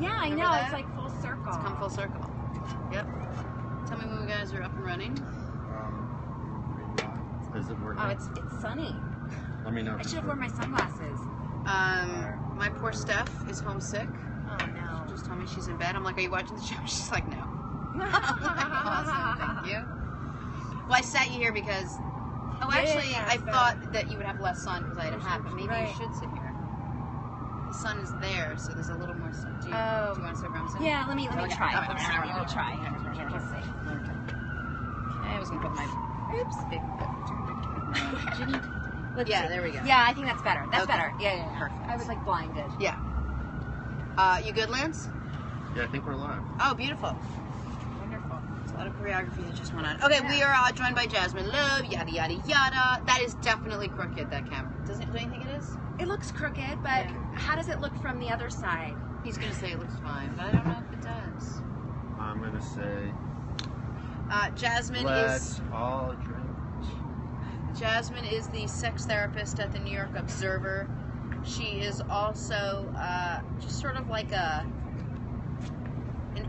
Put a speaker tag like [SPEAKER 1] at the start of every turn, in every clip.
[SPEAKER 1] Yeah, I
[SPEAKER 2] Remember
[SPEAKER 1] know.
[SPEAKER 2] that?
[SPEAKER 1] It's like full circle.
[SPEAKER 2] It's come full circle. Yep. Tell me when you guys are up and running.
[SPEAKER 3] Is it working?
[SPEAKER 1] Oh, it's sunny.
[SPEAKER 3] Let me know.
[SPEAKER 1] I should have worn my sunglasses.
[SPEAKER 2] My poor Steph is homesick.
[SPEAKER 1] Oh no.
[SPEAKER 2] Just told me she's in bed. I'm like, are you watching the show? She's like, no. I'm like, awesome, thank you. Well, I sat you here because, actually, I thought that you would have less sun because I had a hat, but maybe you should sit here. The sun is there, so there's a little more sun. Do you want to sit around?
[SPEAKER 1] Yeah, let me try.
[SPEAKER 2] We'll
[SPEAKER 1] try. Let's see.
[SPEAKER 2] I was gonna put my big
[SPEAKER 1] Let's
[SPEAKER 2] yeah,
[SPEAKER 1] see.
[SPEAKER 2] there we go.
[SPEAKER 1] Yeah, I think that's better. That's
[SPEAKER 2] Okay.
[SPEAKER 1] better. Yeah.
[SPEAKER 2] Perfect.
[SPEAKER 1] I was like blinded.
[SPEAKER 2] Yeah. You good, Lance?
[SPEAKER 3] Yeah, I think we're live.
[SPEAKER 2] Oh, beautiful. Wonderful. It's a lot of choreography that just went on. Okay, we are joined by Jasmine, Lobe, yada, yada, yada. That is definitely crooked, that camera. Don't you think it is?
[SPEAKER 1] It looks crooked, but how does it look from the other side?
[SPEAKER 2] He's going to say it looks fine, but I don't know if it does.
[SPEAKER 3] I'm going to say,
[SPEAKER 2] Jasmine
[SPEAKER 3] let's all drink.
[SPEAKER 2] Jasmine is the sex therapist at the New York Observer. She is also just sort of like an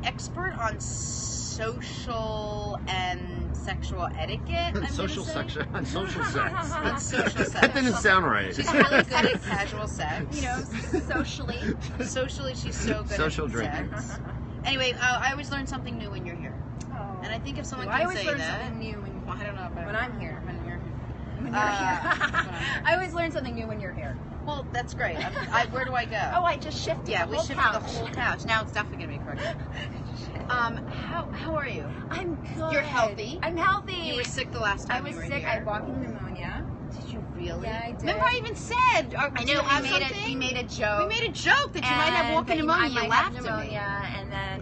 [SPEAKER 2] expert on social and sexual etiquette.
[SPEAKER 3] Social sex. On social sex.
[SPEAKER 2] On social sex.
[SPEAKER 3] That didn't sound right.
[SPEAKER 2] She's really good at casual sex.
[SPEAKER 1] You know, socially.
[SPEAKER 2] Socially, she's so good
[SPEAKER 3] Social
[SPEAKER 2] at
[SPEAKER 3] drinking.
[SPEAKER 2] sex. Anyway, I always learn something new when you're here.
[SPEAKER 1] Oh.
[SPEAKER 2] And I think if someone
[SPEAKER 1] I
[SPEAKER 2] can
[SPEAKER 1] always
[SPEAKER 2] say
[SPEAKER 1] learn
[SPEAKER 2] that...
[SPEAKER 1] something new
[SPEAKER 2] Well, I don't know about
[SPEAKER 1] when I'm here.
[SPEAKER 2] When you're here.
[SPEAKER 1] When you're here. I always learn something new when you're here.
[SPEAKER 2] Well, that's great. Where do I go?
[SPEAKER 1] Oh, I just shifted
[SPEAKER 2] Yeah,
[SPEAKER 1] the
[SPEAKER 2] we
[SPEAKER 1] whole
[SPEAKER 2] shifted
[SPEAKER 1] couch.
[SPEAKER 2] the whole couch. Now it's definitely going to be crooked. How are you?
[SPEAKER 1] I'm good.
[SPEAKER 2] You're healthy?
[SPEAKER 1] I'm healthy.
[SPEAKER 2] You were sick the last time
[SPEAKER 1] I was
[SPEAKER 2] you were
[SPEAKER 1] sick.
[SPEAKER 2] here.
[SPEAKER 1] I had walking pneumonia.
[SPEAKER 2] Did you really?
[SPEAKER 1] Yeah, I did.
[SPEAKER 2] Remember I even said,
[SPEAKER 1] I
[SPEAKER 2] do you
[SPEAKER 1] know
[SPEAKER 2] have
[SPEAKER 1] we
[SPEAKER 2] something?
[SPEAKER 1] made a joke.
[SPEAKER 2] We made a joke that you might have walking pneumonia.
[SPEAKER 1] I
[SPEAKER 2] You
[SPEAKER 1] might
[SPEAKER 2] laughed
[SPEAKER 1] have
[SPEAKER 2] at me.
[SPEAKER 1] pneumonia, and then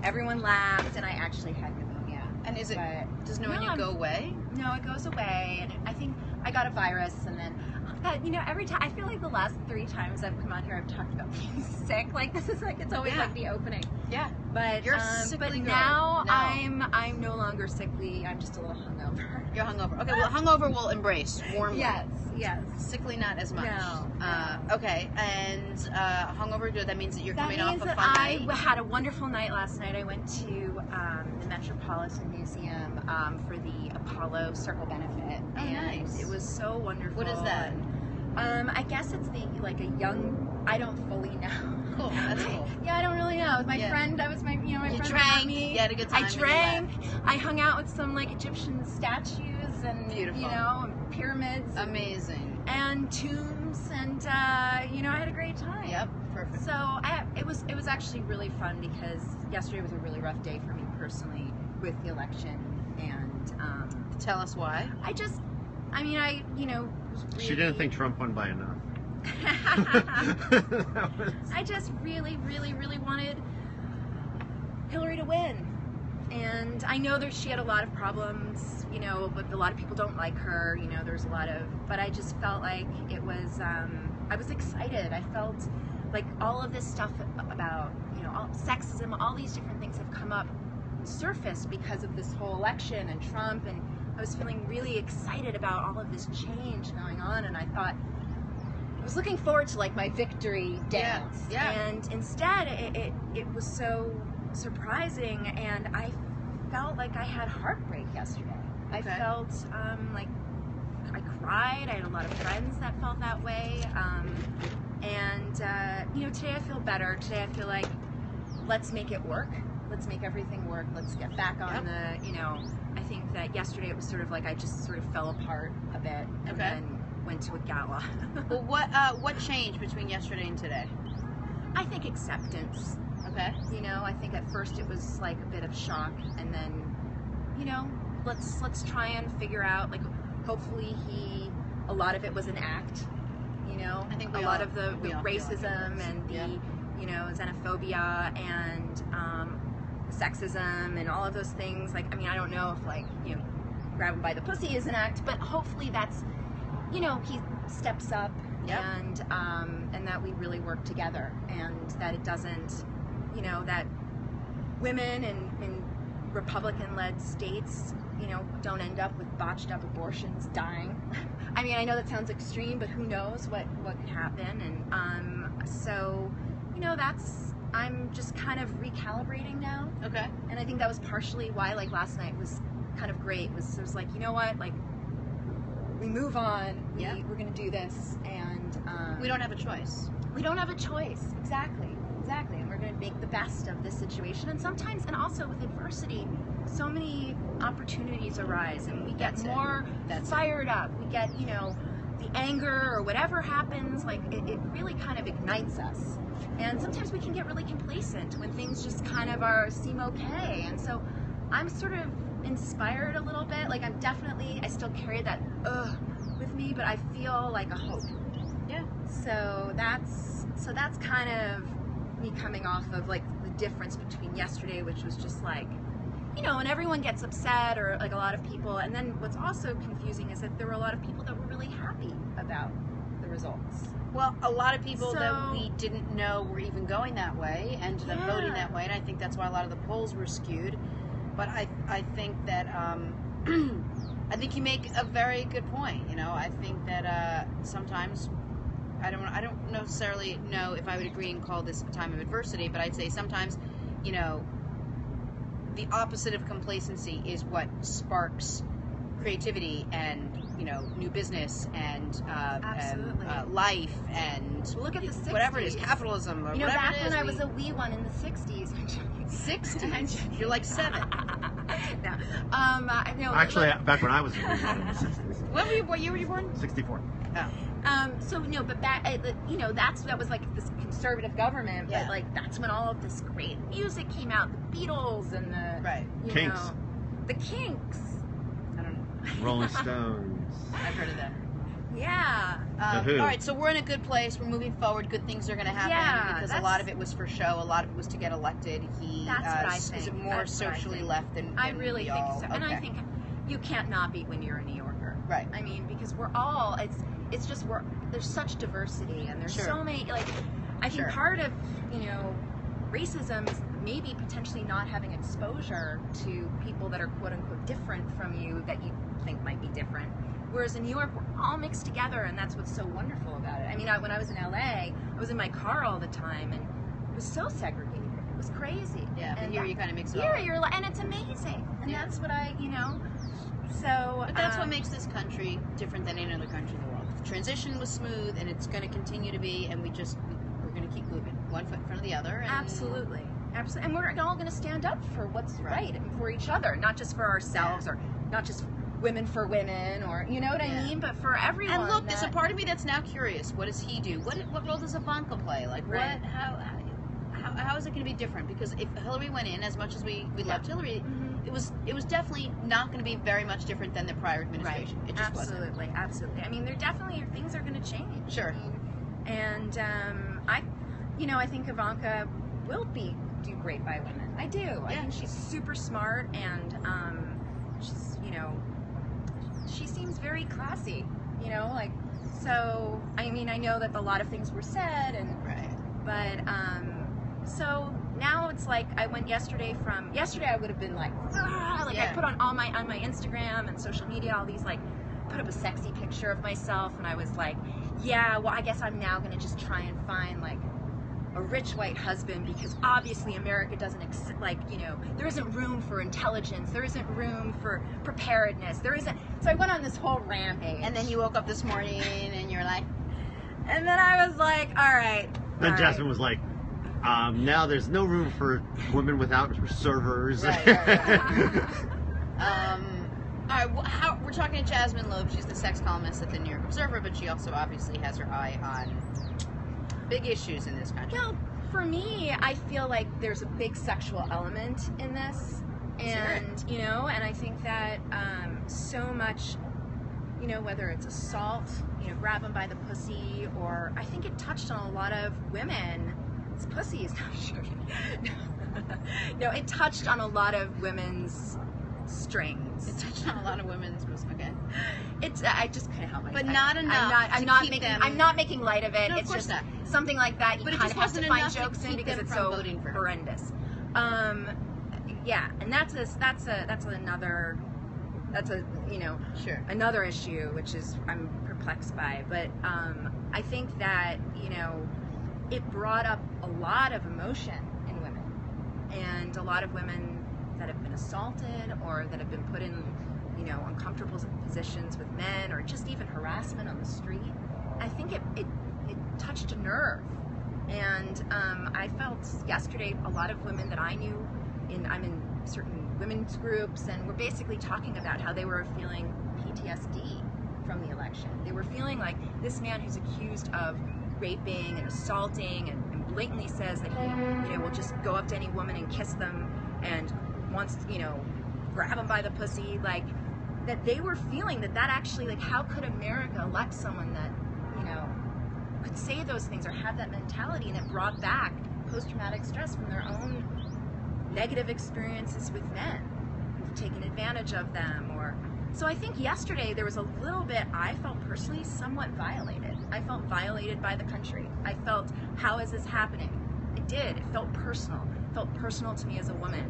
[SPEAKER 1] everyone laughed, and I actually had pneumonia.
[SPEAKER 2] And is it?
[SPEAKER 1] But
[SPEAKER 2] Does pneumonia go away?
[SPEAKER 1] No, it goes away, and I think I got a virus, and then. But every time I feel like the last 3 times I've come out here, I've talked about being sick. Like this is like it's always like the opening.
[SPEAKER 2] Yeah.
[SPEAKER 1] But
[SPEAKER 2] you're sickly
[SPEAKER 1] but
[SPEAKER 2] girl.
[SPEAKER 1] now
[SPEAKER 2] No.
[SPEAKER 1] I'm no longer sickly. I'm just a little hungover.
[SPEAKER 2] You're hungover. Okay. Well, hungover we'll embrace warmly.
[SPEAKER 1] Yes.
[SPEAKER 2] Sickly not as much.
[SPEAKER 1] No.
[SPEAKER 2] Okay. And hungover good. That means that you're
[SPEAKER 1] That
[SPEAKER 2] coming off
[SPEAKER 1] means
[SPEAKER 2] a
[SPEAKER 1] that
[SPEAKER 2] fun
[SPEAKER 1] I
[SPEAKER 2] night.
[SPEAKER 1] had a wonderful night last night. I went to the Metropolitan Museum for the Apollo Circle benefit.
[SPEAKER 2] Oh,
[SPEAKER 1] and
[SPEAKER 2] nice.
[SPEAKER 1] It was so wonderful.
[SPEAKER 2] What is that?
[SPEAKER 1] I guess it's a young. I don't fully know.
[SPEAKER 2] Cool. That's cool.
[SPEAKER 1] Yeah, I don't really know. My friend, my friend.
[SPEAKER 2] You
[SPEAKER 1] drank.
[SPEAKER 2] Me. You had a good time.
[SPEAKER 1] I drank. I hung out with some Egyptian statues and
[SPEAKER 2] Beautiful.
[SPEAKER 1] And pyramids.
[SPEAKER 2] Amazing.
[SPEAKER 1] And tombs and I had a great time.
[SPEAKER 2] Yep. Perfect.
[SPEAKER 1] So it was actually really fun because yesterday was a really rough day for me personally with the election and
[SPEAKER 2] tell us why.
[SPEAKER 1] I was really,
[SPEAKER 3] She didn't think Trump won by enough.
[SPEAKER 1] I just really, really, really wanted Hillary to win. And I know she had a lot of problems, but a lot of people don't like her, there's a lot of, but I just felt like it was, I was excited. I felt like all of this stuff about, all sexism, all these different things have come up, surfaced because of this whole election and Trump, and I was feeling really excited about all of this change going on, and I thought, I was looking forward to my victory dance.
[SPEAKER 2] Yeah.
[SPEAKER 1] And instead it was so surprising, and I felt like I had heartbreak yesterday.
[SPEAKER 2] Okay.
[SPEAKER 1] I felt like I cried. I had a lot of friends that felt that way. Today I feel better. Today I feel like let's make it work. Let's make everything work. Let's get back on I think that yesterday it was sort of like I just sort of fell apart a bit and then went to a gala.
[SPEAKER 2] Well, what changed between yesterday and today?
[SPEAKER 1] I think acceptance.
[SPEAKER 2] Okay.
[SPEAKER 1] I think at first it was like a bit of shock, and then, let's try and figure out, hopefully a lot of it was an act,
[SPEAKER 2] I think
[SPEAKER 1] a lot of the racism and the, xenophobia and sexism and all of those things. I don't know if grab him by the pussy is an act, but hopefully that's, he steps up and that we really work together, and that it doesn't, that women in Republican-led states, don't end up with botched up abortions, dying. I know that sounds extreme, but who knows what could happen, and so, I'm just kind of recalibrating now.
[SPEAKER 2] Okay.
[SPEAKER 1] And I think that was partially why, like, last night was kind of great. It was like, you know what, like, we move on. We're going to do this, and
[SPEAKER 2] we don't have a choice.
[SPEAKER 1] We don't have a choice. Exactly. And we're going to make the best of this situation. And sometimes, and also with adversity, so many opportunities arise, and we get more fired up. We get, you know, the anger or whatever happens, like it really kind of ignites us. And sometimes we can get really complacent when things just kind of seem okay. And so I'm sort of inspired a little bit. Like I still carry that with me, but I feel like a hope.
[SPEAKER 2] Yeah.
[SPEAKER 1] So that's kind of me coming off of like the difference between yesterday, which was just like, you know, and everyone gets upset, or like a lot of people. And then what's also confusing is that there were a lot of people that were really happy about the results.
[SPEAKER 2] Well, a lot of people that we didn't know were even going that way ended up voting that way, and I think that's why a lot of the polls were skewed. But I think that I think you make a very good point. You know, I think that sometimes I don't necessarily know if I would agree and call this a time of adversity, but I'd say sometimes, you know, the opposite of complacency is what sparks creativity and, you know, new business and life and
[SPEAKER 1] look at the 60s.
[SPEAKER 2] Whatever it is, capitalism or
[SPEAKER 1] you know,
[SPEAKER 2] whatever
[SPEAKER 1] back
[SPEAKER 2] it is.
[SPEAKER 1] when I was a wee one in the 60s.
[SPEAKER 2] 60s? You're like 7.
[SPEAKER 1] No.
[SPEAKER 3] Actually, back when I was in the 60s.
[SPEAKER 2] What year were you born?
[SPEAKER 3] 64.
[SPEAKER 2] Oh.
[SPEAKER 1] So no, but back, you know, that was like this conservative government,
[SPEAKER 2] Yeah.
[SPEAKER 1] but like that's when all of this great music came out, the Beatles and the
[SPEAKER 3] Kinks.
[SPEAKER 1] The Kinks.
[SPEAKER 2] I don't know.
[SPEAKER 3] Rolling Stones.
[SPEAKER 2] I've heard of them.
[SPEAKER 1] Yeah.
[SPEAKER 3] The Who.
[SPEAKER 2] All right, so we're in a good place. We're moving forward. Good things are going to happen because a lot of it was for show. A lot of it was to get elected.
[SPEAKER 1] That's what I think.
[SPEAKER 2] Is more socially left than
[SPEAKER 1] I really think so.
[SPEAKER 2] Okay.
[SPEAKER 1] And I think you can't not beat when you're a New Yorker.
[SPEAKER 2] Right.
[SPEAKER 1] I mean, because we're all, it's just, there's such diversity, and there's so many, like, I think part of, you know, racism is maybe potentially not having exposure to people that are quote unquote different from you that you think might be different. Whereas in New York, we're all mixed together, and that's what's so wonderful about it. I mean, when I was in LA, I was in my car all the time, and it was so segregated. It was crazy.
[SPEAKER 2] Yeah, but here you kind of mix it
[SPEAKER 1] all.
[SPEAKER 2] Here
[SPEAKER 1] you're like, and it's amazing. And that's what I, you know, so.
[SPEAKER 2] But that's what makes this country different than any other country in the world. The transition was smooth, and it's going to continue to be, and we're going to keep moving, one foot in front of the other. And
[SPEAKER 1] Absolutely. And we're all going to stand up for what's right and for each other, not just for ourselves or not just women for women, or you know what I mean, but for everyone.
[SPEAKER 2] And look, there's a part of me that's now curious. What does he do? What role does Ivanka play? Like, what? How is it going to be different? Because if Hillary went in, as much as we loved Hillary, it was definitely not going to be very much different than the prior administration.
[SPEAKER 1] Right.
[SPEAKER 2] It just wasn't.
[SPEAKER 1] Absolutely. I mean, there definitely things are going to change.
[SPEAKER 2] Sure.
[SPEAKER 1] I mean, and I think Ivanka will do great by women. I do. Yeah. I think she's super smart, and she's, you know, she seems very classy, you know, like, so, I mean, I know that a lot of things were said, and, but, so now it's like, I went yesterday I would have been like, I put on my Instagram and social media, all these, like, put up a sexy picture of myself, and I was like, yeah, well, I guess I'm now going to just try and find, like, a rich white husband, because obviously America doesn't there isn't room for intelligence, there isn't room for preparedness, there isn't. So I went on this whole rampage.
[SPEAKER 2] And then you woke up this morning and you're like,
[SPEAKER 1] and then I was like, all right.
[SPEAKER 3] Then Jasmine was like, now there's no room for women without servers.
[SPEAKER 2] Right. All right, we're talking to Jasmine Lobe. She's the sex columnist at the New York Observer, but she also obviously has her eye on big issues in this country.
[SPEAKER 1] Well, for me, I feel like there's a big sexual element in this, and you know, and I think that so much, you know, whether it's assault, you know, grab them by the pussy, or I think it touched on a lot of women. It's pussies. No, it touched on a lot of women's strings.
[SPEAKER 2] It touched on a lot of women's. Okay.
[SPEAKER 1] I just kind of help myself.
[SPEAKER 2] But not enough.
[SPEAKER 1] I'm not making light of it.
[SPEAKER 2] No,
[SPEAKER 1] it's just
[SPEAKER 2] not.
[SPEAKER 1] Something like that. You
[SPEAKER 2] but
[SPEAKER 1] kind of have to find jokes in because it's so
[SPEAKER 2] voting for
[SPEAKER 1] horrendous. Yeah, and that's another you know, another issue which is I'm perplexed by. But I think that, you know, it brought up a lot of emotion in women, and a lot of women that have been assaulted or that have been put in, you know, uncomfortable positions with men, or just even harassment on the street. I think it touched a nerve. And I felt yesterday a lot of women that I knew, I'm in certain women's groups, and we're basically talking about how they were feeling PTSD from the election. They were feeling like this man who's accused of raping and assaulting and blatantly says that he, you know, will just go up to any woman and kiss them and wants, you know, grab them by the pussy, like, that they were feeling that actually, like, how could America elect someone that, you know, could say those things or have that mentality, and it brought back post-traumatic stress from their own negative experiences with men who've taken advantage of them. Or so I think yesterday there was a little bit, I felt personally somewhat violated. I felt violated by the country. I felt, how is this happening? It did. It felt personal. It felt personal to me as a woman.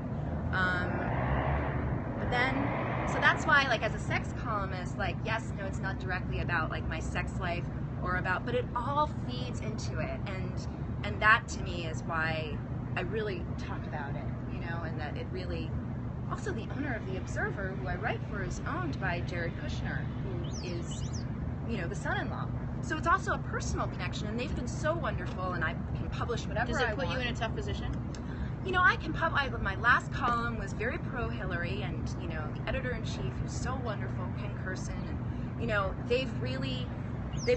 [SPEAKER 1] But then, so that's why, like, as a sex columnist, like, yes, no, it's not directly about, like, my sex life or about, but it all feeds into it, and that to me is why I really talk about it, you know, and that it really, also the owner of The Observer, who I write for, is owned by Jared Kushner, who is, you know, the son-in-law. So it's also a personal connection, and they've been so wonderful, and I can publish whatever I want.
[SPEAKER 2] Does it put you in a tough position?
[SPEAKER 1] You know, I can my last column was very pro-Hillary, and, you know, the editor-in-chief, who's so wonderful, Ken Kurson, and, you know, they've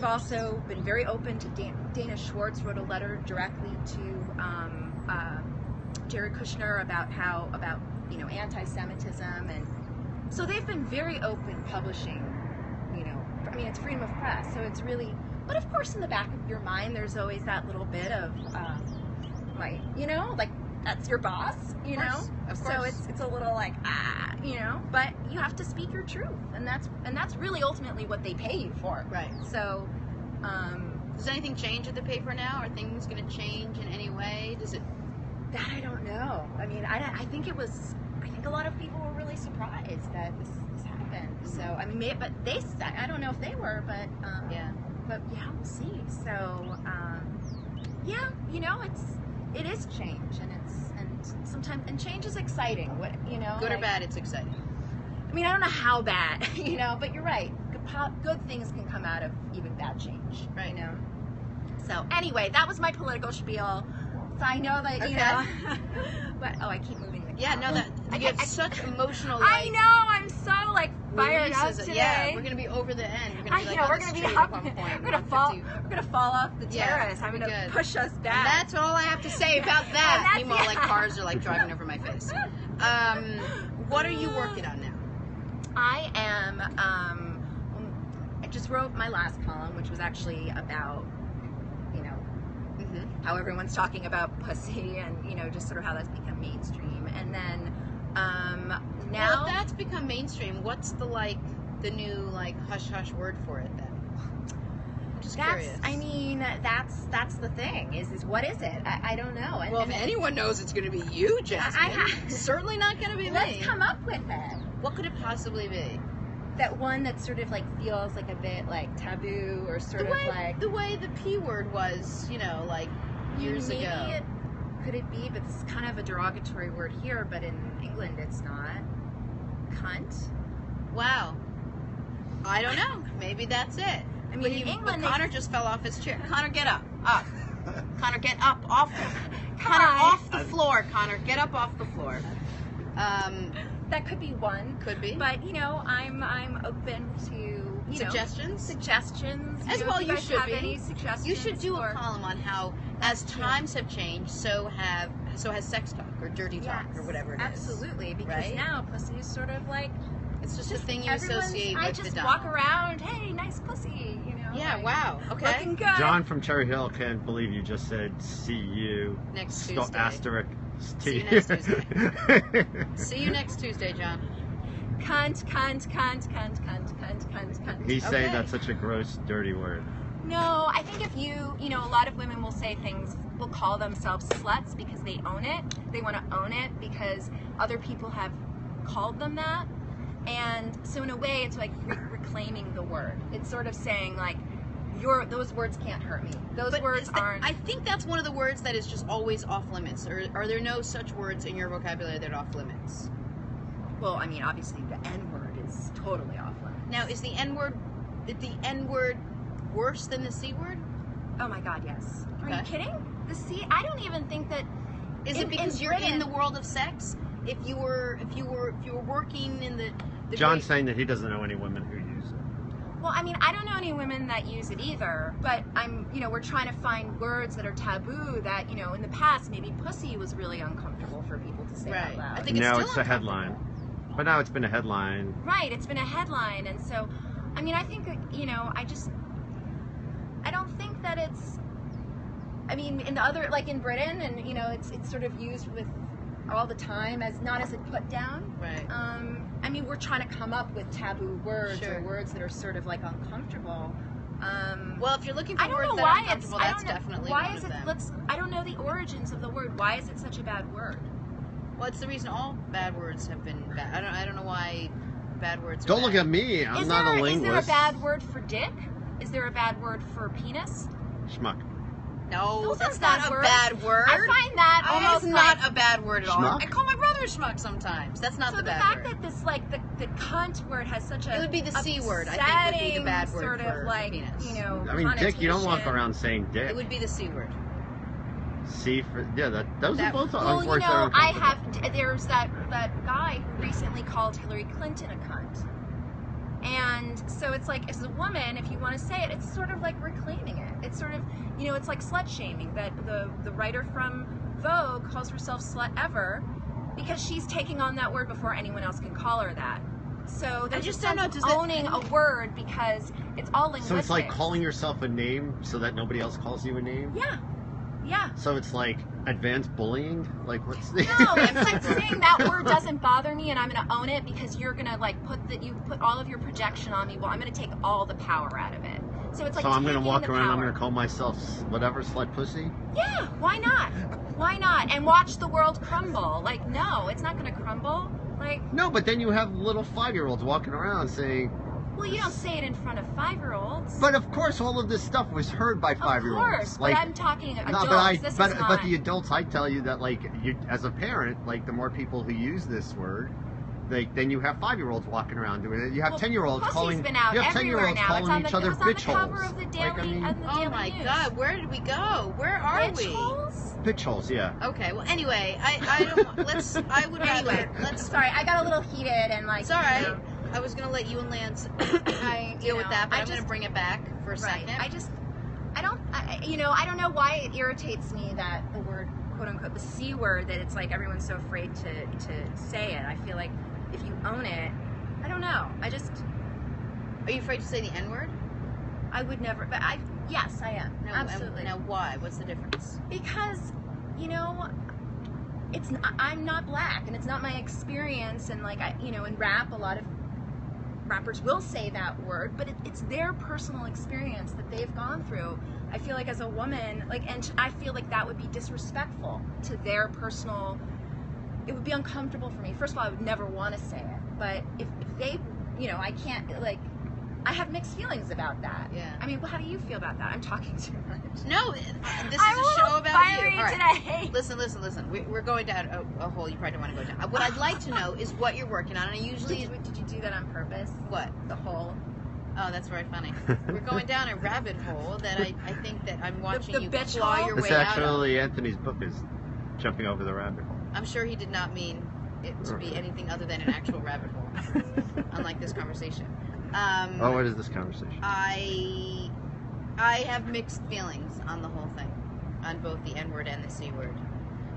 [SPEAKER 1] also been very open to Dana Schwartz wrote a letter directly to Jared Kushner about you know, anti-Semitism, and so they've been very open publishing, you know, I mean, it's freedom of press, so it's really, but of course in the back of your mind there's always that little bit of you know, like, that's your boss, you know,
[SPEAKER 2] of course.
[SPEAKER 1] So it's a little like, you know, but you have to speak your truth, and that's really ultimately what they pay you for.
[SPEAKER 2] Right.
[SPEAKER 1] So,
[SPEAKER 2] does anything change at the paper now? Are things going to change in any way? Does it?
[SPEAKER 1] That I don't know. I mean, I think a lot of people were really surprised that this happened. So, I mean, but I don't know if they were, but
[SPEAKER 2] yeah.
[SPEAKER 1] But yeah, we'll see. So, yeah, you know, it is change, and sometimes change is exciting. What, you know,
[SPEAKER 2] good or bad, it's exciting.
[SPEAKER 1] I mean, I don't know how bad, you know, but you're right. Good things can come out of even bad change,
[SPEAKER 2] right?
[SPEAKER 1] You know. So anyway, that was my political spiel. So I know that, you know, but I keep moving the
[SPEAKER 2] Yeah, no, that you have such emotional. Like,
[SPEAKER 1] I know, I'm so like fired up today.
[SPEAKER 2] Yeah, we're gonna be over the end. We're gonna be like
[SPEAKER 1] we're
[SPEAKER 2] on the
[SPEAKER 1] gonna
[SPEAKER 2] street
[SPEAKER 1] be
[SPEAKER 2] at one point.
[SPEAKER 1] We're gonna fall off the terrace.
[SPEAKER 2] Yeah,
[SPEAKER 1] I'm gonna push us back.
[SPEAKER 2] And that's all I have to say about that. Meanwhile, like cars are like driving over my face. What are you working on now?
[SPEAKER 1] I am. I just wrote my last column, which was actually about, you know, how everyone's talking about pussy, and, you know, just sort of how that's become mainstream. And then now,
[SPEAKER 2] well, if that's become mainstream, what's the new like hush hush word for it then? I'm just curious.
[SPEAKER 1] I mean, that's the thing. Is what is it? I don't know. And,
[SPEAKER 2] well, if anyone knows, it's going to be you, Jasmine. Certainly not going to be me.
[SPEAKER 1] Let's come up with it.
[SPEAKER 2] What could it possibly be?
[SPEAKER 1] That one that sort of like feels like a bit like taboo, or sort of like
[SPEAKER 2] the way the P word was, you know, like years ago.
[SPEAKER 1] Could it be? But it's kind of a derogatory word here, but in England it's not. Cunt.
[SPEAKER 2] Wow. I don't know. Maybe that's it.
[SPEAKER 1] I mean, in England,
[SPEAKER 2] Connor just fell off his chair. Connor, get up. Up. Connor, get up off. Connor, off the floor. Connor, get up off the floor.
[SPEAKER 1] That could be one.
[SPEAKER 2] Could be.
[SPEAKER 1] But, you know, I'm open to
[SPEAKER 2] suggestions.
[SPEAKER 1] Suggestions.
[SPEAKER 2] As well, you should be.
[SPEAKER 1] Any suggestions?
[SPEAKER 2] You should do a column on how, as times have changed, so has sex talk or dirty talk or whatever it is.
[SPEAKER 1] Absolutely, because now pussy is sort of like,
[SPEAKER 2] it's just a thing you associate with the dom.
[SPEAKER 1] I just walk around, hey, nice pussy, you know.
[SPEAKER 2] Yeah,
[SPEAKER 1] like,
[SPEAKER 2] wow. Okay.
[SPEAKER 1] Looking good.
[SPEAKER 3] John from Cherry Hill can't believe you just said see you
[SPEAKER 2] next Tuesday.
[SPEAKER 3] Asterisk.
[SPEAKER 2] See you next Tuesday. See you next Tuesday, John.
[SPEAKER 1] Cunt.
[SPEAKER 3] He's saying that's such a gross, dirty word.
[SPEAKER 1] No, I think if you know, a lot of women will say things, will call themselves sluts because they own it. They want to own it because other people have called them that. And so in a way, it's like reclaiming the word. It's sort of saying like, those words can't hurt me. Those
[SPEAKER 2] But
[SPEAKER 1] words aren't.
[SPEAKER 2] I think that's one of the words that is just always off limits. Or are there no such words in your vocabulary that are off limits?
[SPEAKER 1] Well, I mean, obviously the N word is totally off limits.
[SPEAKER 2] Now, is the N word worse than the C word?
[SPEAKER 1] Oh my God, yes. Are
[SPEAKER 2] Okay.
[SPEAKER 1] you kidding? The C. I don't even think that.
[SPEAKER 2] Is it because you're in the world of sex? If you were working in the
[SPEAKER 3] John's saying that he doesn't know any women who use it.
[SPEAKER 1] Well, I mean, I don't know any women that use it either, but we're trying to find words that are taboo that, in the past, maybe pussy was really uncomfortable for people to say out loud.
[SPEAKER 2] I think
[SPEAKER 3] Now
[SPEAKER 2] it's
[SPEAKER 3] it's a headline. But now it's been a headline.
[SPEAKER 1] Right, it's been a headline, and so, I mean, I think, I don't think that it's, I mean, in the other, like in Britain, and, it's sort of used with all the time as, not as a put down.
[SPEAKER 2] Right.
[SPEAKER 1] I mean, we're trying to come up with taboo words
[SPEAKER 2] Sure.
[SPEAKER 1] or words that are sort of like uncomfortable.
[SPEAKER 2] Well, if you're looking for
[SPEAKER 1] I don't
[SPEAKER 2] words
[SPEAKER 1] know
[SPEAKER 2] that
[SPEAKER 1] why
[SPEAKER 2] are
[SPEAKER 1] it's.
[SPEAKER 2] uncomfortable,
[SPEAKER 1] I
[SPEAKER 2] that's
[SPEAKER 1] don't know,
[SPEAKER 2] definitely
[SPEAKER 1] why
[SPEAKER 2] one
[SPEAKER 1] is
[SPEAKER 2] of
[SPEAKER 1] it?
[SPEAKER 2] them.
[SPEAKER 1] I don't know the origins of the word. Why is it such a bad word?
[SPEAKER 2] Well, it's the reason all bad words have been bad. I don't know why bad words are
[SPEAKER 3] Don't
[SPEAKER 2] bad.
[SPEAKER 3] look at me. I'm not a linguist.
[SPEAKER 1] Is there a bad word for dick? Is there a bad word for penis?
[SPEAKER 3] Schmuck.
[SPEAKER 2] No,
[SPEAKER 1] Those
[SPEAKER 2] that's
[SPEAKER 1] are
[SPEAKER 2] not
[SPEAKER 1] bad
[SPEAKER 2] a
[SPEAKER 1] words.
[SPEAKER 2] bad word.
[SPEAKER 1] I find that almost
[SPEAKER 2] It's not
[SPEAKER 1] like,
[SPEAKER 2] a bad word at all.
[SPEAKER 3] Schmuck?
[SPEAKER 2] I call my brother schmuck sometimes. That's not
[SPEAKER 1] so
[SPEAKER 2] the
[SPEAKER 1] the
[SPEAKER 2] bad
[SPEAKER 1] fact
[SPEAKER 2] word.
[SPEAKER 1] that this like the cunt word has such a
[SPEAKER 2] It would be the C word, I think, would be the bad word
[SPEAKER 1] sort
[SPEAKER 2] for
[SPEAKER 1] of like
[SPEAKER 2] penis.
[SPEAKER 3] I mean, dick, you don't walk
[SPEAKER 1] connotation.
[SPEAKER 3] around saying dick.
[SPEAKER 2] It would be the C word.
[SPEAKER 3] C for, yeah, those
[SPEAKER 2] That-
[SPEAKER 3] are both
[SPEAKER 1] Well,
[SPEAKER 3] words that are
[SPEAKER 1] I
[SPEAKER 3] uncomfortable.
[SPEAKER 1] have. There's that guy who recently called Hillary Clinton a cunt, and so it's like, as a woman, if you want to say it, it's sort of like reclaiming it. It's sort of, it's like slut shaming. That the writer from Vogue calls herself slut ever because she's taking on that word before anyone else can call her that. So there's
[SPEAKER 2] just
[SPEAKER 1] just
[SPEAKER 2] don't know,
[SPEAKER 1] sense
[SPEAKER 2] does
[SPEAKER 1] of
[SPEAKER 2] that-
[SPEAKER 1] owning a word because it's all linguistic.
[SPEAKER 3] So it's like calling yourself a name so that nobody else calls you a name?
[SPEAKER 1] Yeah.
[SPEAKER 3] So it's like advanced bullying? Like, what's the...
[SPEAKER 1] No, it's like saying that word doesn't bother me and I'm going to own it because you're going to like you put all of your projection on me. Well, I'm going to take all the power out of it. So it's like,
[SPEAKER 3] So I'm going to
[SPEAKER 1] taking
[SPEAKER 3] walk
[SPEAKER 1] the
[SPEAKER 3] around, I'm
[SPEAKER 1] power.
[SPEAKER 3] going to call myself whatever, slut pussy?
[SPEAKER 1] Yeah, why not? Why not? And watch the world crumble. Like, no, it's not going to crumble. Like,
[SPEAKER 3] No, but then you have little 5-year-olds walking around saying...
[SPEAKER 1] well, you don't say it in front of 5-year-olds.
[SPEAKER 3] But of course, all of this stuff was heard by 5-year-olds.
[SPEAKER 1] Of course,
[SPEAKER 3] Like,
[SPEAKER 1] but I'm talking adults.
[SPEAKER 3] no, but
[SPEAKER 1] This
[SPEAKER 3] but
[SPEAKER 1] is not.
[SPEAKER 3] but the adults, I tell you that, like, you as a parent, like, the more people who use this word, like, then you have 5-year-olds walking around doing it. You have 10-year-olds
[SPEAKER 1] pussy's
[SPEAKER 3] calling.
[SPEAKER 1] been out
[SPEAKER 3] You have
[SPEAKER 1] everywhere
[SPEAKER 3] 10-year-olds
[SPEAKER 1] now.
[SPEAKER 3] calling each other
[SPEAKER 1] It was on
[SPEAKER 3] bitch
[SPEAKER 1] the cover
[SPEAKER 3] holes.
[SPEAKER 1] of the
[SPEAKER 3] Like,
[SPEAKER 1] Daily,
[SPEAKER 3] I mean,
[SPEAKER 1] of the
[SPEAKER 2] Oh
[SPEAKER 1] Daily
[SPEAKER 2] my
[SPEAKER 1] News.
[SPEAKER 2] God, where did we go? Where are
[SPEAKER 1] Bitch
[SPEAKER 2] we?
[SPEAKER 1] holes?
[SPEAKER 3] bitch holes, yeah.
[SPEAKER 2] Okay, well, anyway, I don't. I would rather.
[SPEAKER 1] Anyway, sorry, I got a little heated and like.
[SPEAKER 2] It's all right. I was gonna let you and Lance deal with that, but I'm gonna bring it back for a second.
[SPEAKER 1] I don't know why it irritates me that the word, quote unquote, the C word, that it's like everyone's so afraid to say it. I feel like if you own it, I don't know.
[SPEAKER 2] Are you afraid to say the N word?
[SPEAKER 1] I would never, but yes, I am.
[SPEAKER 2] No,
[SPEAKER 1] Absolutely.
[SPEAKER 2] Now, why? What's the difference?
[SPEAKER 1] Because, I'm not black and it's not my experience, and like, in rap, a lot of rappers will say that word, but it's their personal experience that they've gone through. I feel like as a woman, and I feel like that would be disrespectful to their personal, it would be uncomfortable for me. First of all, I would never want to say it, but if they, I can't, I have mixed feelings about that.
[SPEAKER 2] Yeah.
[SPEAKER 1] I mean, how do you feel about that? I'm talking too much.
[SPEAKER 2] No, this is
[SPEAKER 1] I'm
[SPEAKER 2] a show about you.
[SPEAKER 1] fiery
[SPEAKER 2] All right.
[SPEAKER 1] today.
[SPEAKER 2] Listen. We're going down a hole you probably don't want to go down. What I'd like to know is what you're working on, and I usually...
[SPEAKER 1] Did you do that on purpose?
[SPEAKER 2] What?
[SPEAKER 1] The whole...
[SPEAKER 2] Oh, that's very funny. We're going down a rabbit hole that I think that I'm watching
[SPEAKER 1] the
[SPEAKER 2] you
[SPEAKER 1] bitch
[SPEAKER 2] claw
[SPEAKER 1] hole?
[SPEAKER 2] your
[SPEAKER 3] It's
[SPEAKER 2] way out of.
[SPEAKER 3] actually Anthony's book is jumping over the rabbit hole.
[SPEAKER 2] I'm sure he did not mean it to be anything other than an actual rabbit hole, unlike this conversation.
[SPEAKER 3] What is this conversation?
[SPEAKER 2] I have mixed feelings on the whole thing, on both the N word and the C word.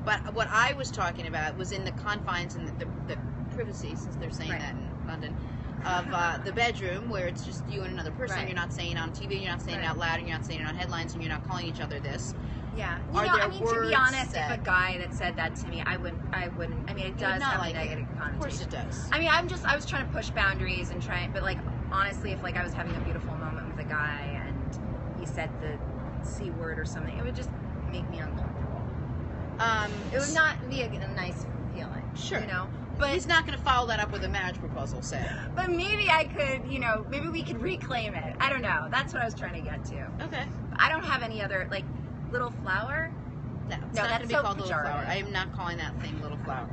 [SPEAKER 2] But what I was talking about was in the confines and the privacy, since they're saying that in London, of the bedroom, where it's just you and another person.
[SPEAKER 1] Right.
[SPEAKER 2] You're not saying it on TV, you're not saying it out loud, and you're not saying it on headlines, and you're not calling each other this.
[SPEAKER 1] Yeah.
[SPEAKER 2] Are there
[SPEAKER 1] to
[SPEAKER 2] words
[SPEAKER 1] be honest,
[SPEAKER 2] that-
[SPEAKER 1] if a guy that said that to me, I wouldn't. I mean, it does
[SPEAKER 2] not
[SPEAKER 1] have
[SPEAKER 2] like
[SPEAKER 1] a negative
[SPEAKER 2] it.
[SPEAKER 1] connotation.
[SPEAKER 2] Of course it does.
[SPEAKER 1] I mean, I was trying to push boundaries and but like, honestly, if like I was having a beautiful moment with a guy and he said the C word or something, it would just make me uncomfortable. It would not be a nice feeling.
[SPEAKER 2] Sure.
[SPEAKER 1] But
[SPEAKER 2] he's not going to follow that up with a marriage proposal, say.
[SPEAKER 1] But maybe I could, maybe we could reclaim it. I don't know. That's what I was trying to get to.
[SPEAKER 2] Okay.
[SPEAKER 1] I don't have any other, like, Little Flower.
[SPEAKER 2] No, it's
[SPEAKER 1] No,
[SPEAKER 2] not going
[SPEAKER 1] that's
[SPEAKER 2] to be
[SPEAKER 1] so
[SPEAKER 2] called Little
[SPEAKER 1] pejorative.
[SPEAKER 2] Flower. I am not calling that thing Little Flower.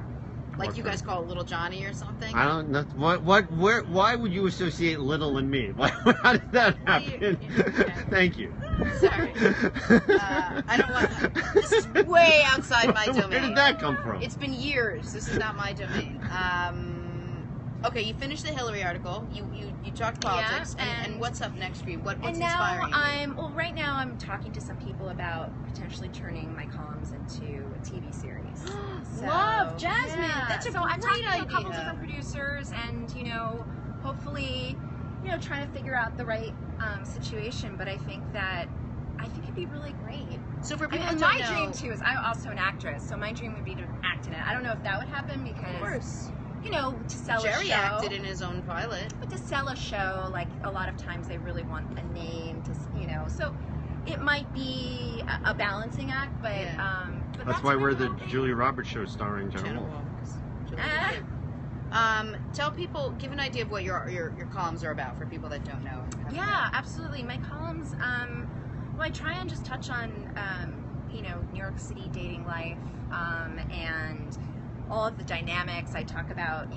[SPEAKER 2] Like you guys call it Little Johnny or something.
[SPEAKER 3] I don't know. Why would you associate little and me? How did that happen? Thank you.
[SPEAKER 2] Sorry. I don't want. This is way outside my domain.
[SPEAKER 3] Where did that come from?
[SPEAKER 2] It's been years. This is not my domain. Okay, you finished the Hillary article. You talked politics, and what's up next for you? What's inspiring you?
[SPEAKER 1] Right now I'm talking to some people about potentially turning my columns into a TV series.
[SPEAKER 2] Love, Jasmine.
[SPEAKER 1] Yeah.
[SPEAKER 2] That's a
[SPEAKER 1] so
[SPEAKER 2] great
[SPEAKER 1] I'm talking
[SPEAKER 2] idea.
[SPEAKER 1] to a couple different producers, and hopefully, trying to figure out the right situation. But I think it'd be really great.
[SPEAKER 2] So for people,
[SPEAKER 1] my dream too is I'm also an actress, so my dream would be to act in it. I don't know if that would happen because,
[SPEAKER 2] of course,
[SPEAKER 1] to sell
[SPEAKER 2] Jerry
[SPEAKER 1] a show.
[SPEAKER 2] acted in his own pilot.
[SPEAKER 1] But to sell a show, like a lot of times they really want a name to, so it might be a balancing act, but but
[SPEAKER 3] that's why we're
[SPEAKER 1] really
[SPEAKER 3] the Julia Roberts show starring Jenna Wolf.
[SPEAKER 2] Tell people, give an idea of what your columns are about for people that don't know.
[SPEAKER 1] Yeah, absolutely. My columns, I try and just touch on, New York City dating life, and all of the dynamics. I talk about,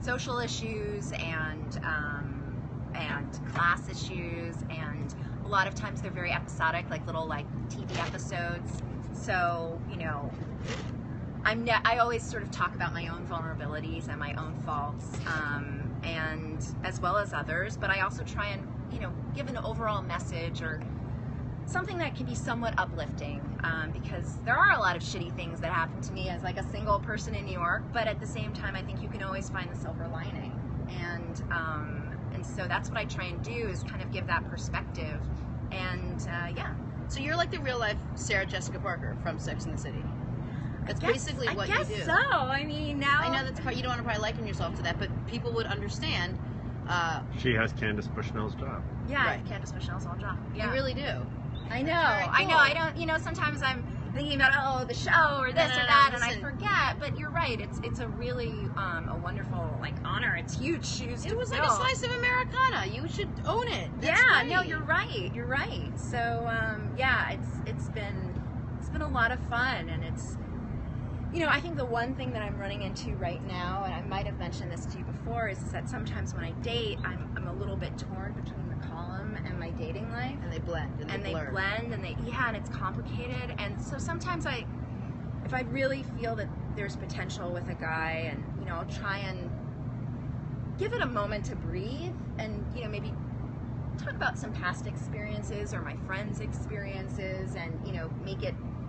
[SPEAKER 1] social issues and class issues, and a lot of times they're very episodic, like little TV episodes. So, I always sort of talk about my own vulnerabilities and my own faults, and as well as others, but I also try and, give an overall message or something that can be somewhat uplifting, because there are a lot of shitty things that happen to me as like a single person in New York, but at the same time I think you can always find the silver lining, and so that's what I try and do, is kind of give that perspective, and
[SPEAKER 2] So you're like the real life Sarah Jessica Parker from Sex and the City. That's basically what you do.
[SPEAKER 1] I guess so. I mean, now
[SPEAKER 2] I know that's part, you don't want to probably liken yourself to that, but people would understand.
[SPEAKER 3] She has Candace Bushnell's job.
[SPEAKER 1] Yeah,
[SPEAKER 2] right.
[SPEAKER 1] Candace Bushnell's whole job. Yeah.
[SPEAKER 2] You really do.
[SPEAKER 1] I know.
[SPEAKER 2] Cool.
[SPEAKER 1] I know. I don't. Sometimes I'm thinking about the show or this or that, and I forget. But you're right. It's a really a wonderful honor. It's huge shoes to fill.
[SPEAKER 2] It was like a slice of Americana. You should own it. That's great.
[SPEAKER 1] No, you're right. You're right. So it's been a lot of fun, and it's. I think the one thing that I'm running into right now, and I might have mentioned this to you before, is that sometimes when I date, I'm a little bit torn between the column and my dating life.
[SPEAKER 2] And they blend. And they blur.
[SPEAKER 1] And it's complicated. And so sometimes if I really feel that there's potential with a guy, and, I'll try and give it a moment to breathe, and, maybe talk about some past experiences or my friends' experiences, and,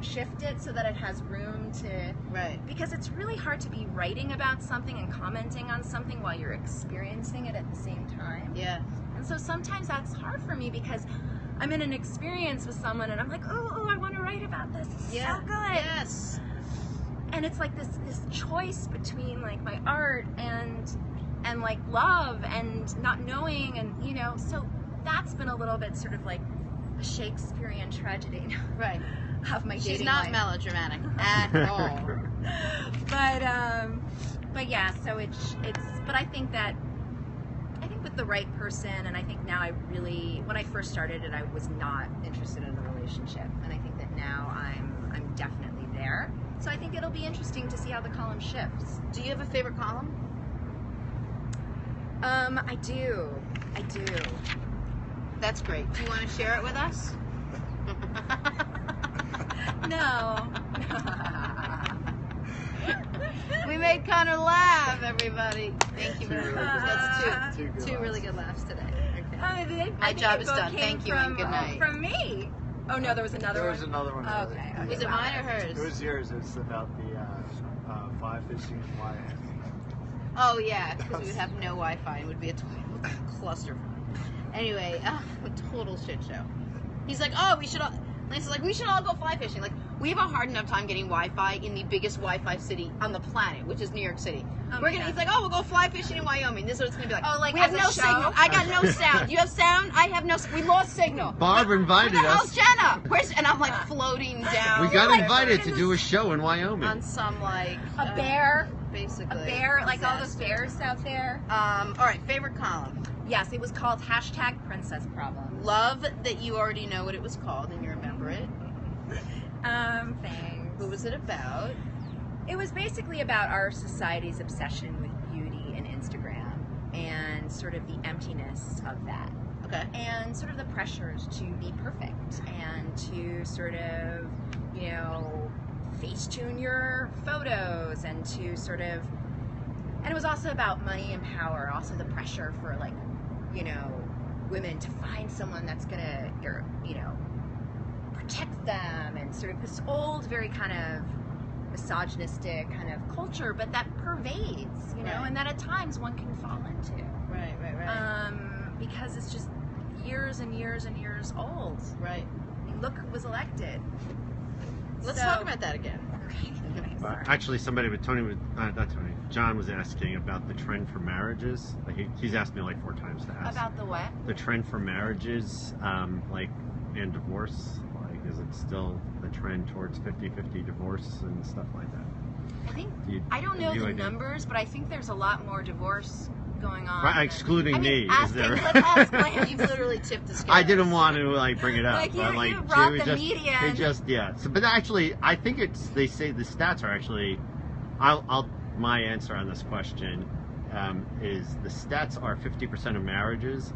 [SPEAKER 1] shift it so that it has room to,
[SPEAKER 2] right,
[SPEAKER 1] because it's really hard to be writing about something and commenting on something while you're experiencing it at the same time.
[SPEAKER 2] Yeah.
[SPEAKER 1] And so sometimes that's hard for me, because I'm in an experience with someone and I'm like, oh, I want to write about this. It's so good.
[SPEAKER 2] Yes.
[SPEAKER 1] And it's like this choice between my art and love and not knowing, and so that's been a little bit sort of like a Shakespearean tragedy.
[SPEAKER 2] Right.
[SPEAKER 1] Of my dating
[SPEAKER 2] She's not
[SPEAKER 1] life.
[SPEAKER 2] melodramatic at all.
[SPEAKER 1] But yeah, so it's but I think with the right person, and I think now when I first started it, I was not interested in a relationship, and I think that now I'm definitely there. So I think it'll be interesting to see how the column shifts.
[SPEAKER 2] Do you have a favorite column?
[SPEAKER 1] I do.
[SPEAKER 2] That's great. Do you want to share it with us?
[SPEAKER 1] No.
[SPEAKER 2] We made Connor laugh, everybody. Thank you very much. That's two
[SPEAKER 3] good
[SPEAKER 2] really good laughs today. Okay.
[SPEAKER 1] My
[SPEAKER 2] job is done. Thank you and good night.
[SPEAKER 1] From me. Oh no, there was another one.
[SPEAKER 4] There was another one.
[SPEAKER 1] Okay.
[SPEAKER 2] Was it mine or hers?
[SPEAKER 4] It was yours. It's about the 5 fishing Wyatt.
[SPEAKER 2] Oh yeah, because we would have no Wi-Fi. It would be a total cluster. Anyway, a total shit show. He's like, oh, we should all. Lance is like, we should all go fly fishing. Like, we have a hard enough time getting Wi-Fi in the biggest Wi-Fi city on the planet, which is New York City. He's like, oh, we'll go fly fishing in Wyoming. This is what it's gonna be like.
[SPEAKER 1] Oh, like
[SPEAKER 2] we have
[SPEAKER 1] as a
[SPEAKER 2] no
[SPEAKER 1] show?
[SPEAKER 2] signal. I got no sound. You have sound? I have no. We lost signal.
[SPEAKER 3] Barb invited
[SPEAKER 2] Where the hell's
[SPEAKER 3] us.
[SPEAKER 2] Jenna? And I'm like floating down.
[SPEAKER 3] We got invited to do a show in Wyoming.
[SPEAKER 2] On some like
[SPEAKER 1] A bear.
[SPEAKER 2] basically.
[SPEAKER 1] A bear, like all those
[SPEAKER 2] disaster.
[SPEAKER 1] bears out there.
[SPEAKER 2] All right, favorite column.
[SPEAKER 1] Yes, it was called #Princess Problem.
[SPEAKER 2] Love that you already know what it was called and you remember it.
[SPEAKER 1] Thanks.
[SPEAKER 2] Who was it about?
[SPEAKER 1] It was basically about our society's obsession with beauty and Instagram and sort of the emptiness of that.
[SPEAKER 2] Okay.
[SPEAKER 1] And sort of the pressures to be perfect and to sort of, you know, Facetune your photos and to sort of, and it was also about money and power, also the pressure for, like, you know, women to find someone that's gonna, you know, protect them, and sort of this old, very kind of misogynistic kind of culture, but that pervades, you know,
[SPEAKER 2] Right.
[SPEAKER 1] and that at times one can fall into.
[SPEAKER 2] Right.
[SPEAKER 1] Because it's just years and years and years old.
[SPEAKER 2] Right.
[SPEAKER 1] I mean, look who was elected.
[SPEAKER 2] Let's
[SPEAKER 1] So-
[SPEAKER 2] talk about that again.
[SPEAKER 1] Okay, sorry.
[SPEAKER 3] Actually, not Tony, John was asking about the trend for marriages. Like he's asked me like 4 times to ask.
[SPEAKER 1] About the what?
[SPEAKER 3] The trend for marriages, like, and divorce. Like, is it still the trend towards 50-50 divorce and stuff like that?
[SPEAKER 1] I think,
[SPEAKER 3] You-
[SPEAKER 1] I don't know
[SPEAKER 3] you
[SPEAKER 1] the
[SPEAKER 3] idea?
[SPEAKER 1] numbers, but I think there's a lot more divorce going on.
[SPEAKER 3] Right,
[SPEAKER 1] than-
[SPEAKER 3] excluding
[SPEAKER 1] I mean,
[SPEAKER 3] me,
[SPEAKER 1] ask
[SPEAKER 3] is there?
[SPEAKER 1] him, let's ask Lance.
[SPEAKER 2] You've literally tipped the scale.
[SPEAKER 3] I didn't want to like bring it up,
[SPEAKER 1] Like,
[SPEAKER 3] but
[SPEAKER 1] you
[SPEAKER 3] like
[SPEAKER 1] brought
[SPEAKER 3] she
[SPEAKER 1] the
[SPEAKER 3] just,
[SPEAKER 1] media
[SPEAKER 3] they
[SPEAKER 1] in.
[SPEAKER 3] just yeah. So, but actually, I think they say the stats are actually. My answer on this question is the stats are 50% of marriages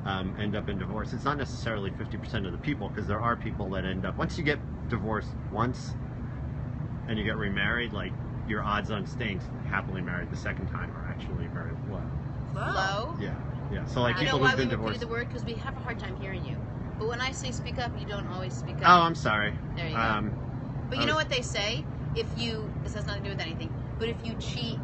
[SPEAKER 3] end up in divorce. It's not necessarily 50% of the people, because there are people that end up, once you get divorced once and you get remarried, like your odds on staying happily married the second time are actually very low.
[SPEAKER 2] Low.
[SPEAKER 3] Yeah. So like
[SPEAKER 2] You know
[SPEAKER 3] people
[SPEAKER 2] why
[SPEAKER 3] who've
[SPEAKER 2] we
[SPEAKER 3] been
[SPEAKER 2] repeated
[SPEAKER 3] divorced.
[SPEAKER 2] the word? Because we have a hard time hearing you. But when I say speak up, you don't always speak
[SPEAKER 3] Oh,
[SPEAKER 2] up.
[SPEAKER 3] I'm sorry.
[SPEAKER 2] There you go. But you
[SPEAKER 3] I
[SPEAKER 2] know
[SPEAKER 3] was-
[SPEAKER 2] what they say? This has nothing to do with anything, but if you cheat